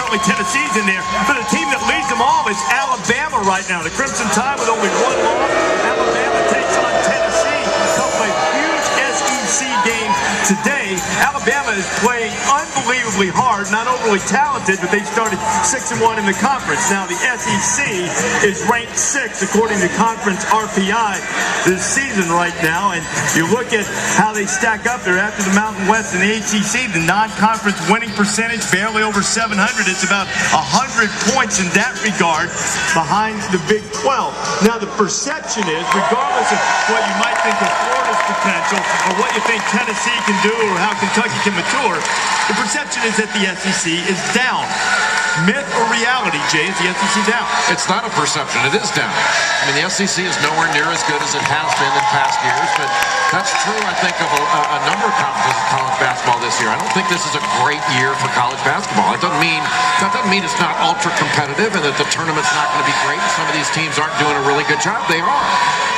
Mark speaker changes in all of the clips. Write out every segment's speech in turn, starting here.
Speaker 1: certainly Tennessee's in there. But the team that leads them all is Alabama right now. The Crimson Tide with only one loss. Alabama takes on Tennessee. A couple of huge SEC games today. Alabama is playing unbelievably hard, not overly talented, but they started 6-1 in the conference. Now the SEC is ranked 6th according to conference RPI this season right now. And you look at how they stack up. They're after the Mountain West and the ACC. The non-conference winning percentage barely over 700. It's about 100 points in that regard behind the Big 12. Now the perception is, regardless of what you might think of Florida's potential or what you think Tennessee can do or how Kentucky can mature, the perception is that the SEC is down. Myth or reality, Jay, is the SEC down?
Speaker 2: It's not a perception. It is down. I mean, the SEC is nowhere near as good as it has been in past years, but that's true, I think, of a number of conferences in college basketball this year. I don't think this is a great year for college basketball. That doesn't mean it's not ultra competitive and that the tournament's not going to be great. Some of these teams aren't doing a really good job. They are.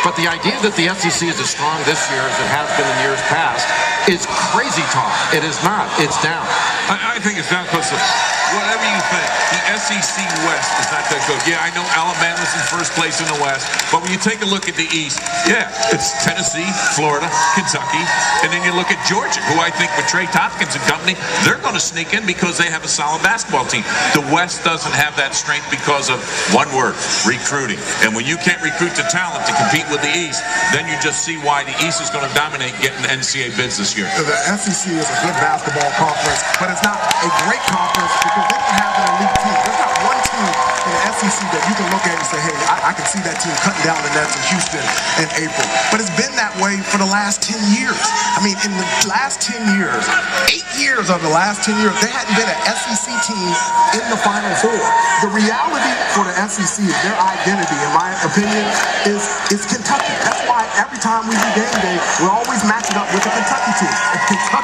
Speaker 2: But the idea that the SEC is as strong this year as it has been in years past is crazy talk. It is not. It's down.
Speaker 3: I think it's down because of whatever you think. The SEC West is not that good. Yeah, I know Alabama's in first place in the West, but when you take a look at the East, yeah, it's Tennessee, Florida, Kentucky, and then you look at Georgia, who I think with Trey Tompkins and company, they're going to sneak in because they have a solid basketball team. The West doesn't have that strength because of one word, recruiting. And when you can't recruit the talent to compete with the East, then you just see why the East is going to dominate getting NCAA bids this year.
Speaker 4: The SEC is a good basketball conference, but it's not a great conference because they don't have an elite team. There's not one team in the SEC that you can look at and say, hey, I can see that team cutting down the nets in Houston in April. But it's been that way for the last 10 years. I mean, in the last 10 years, 8 years of the last 10 years, there hadn't been an SEC team in the Final Four. The reality for the SEC is their identity, in my opinion, is Kentucky. That's why every time we do game day, we're always matching up with the Kentucky team.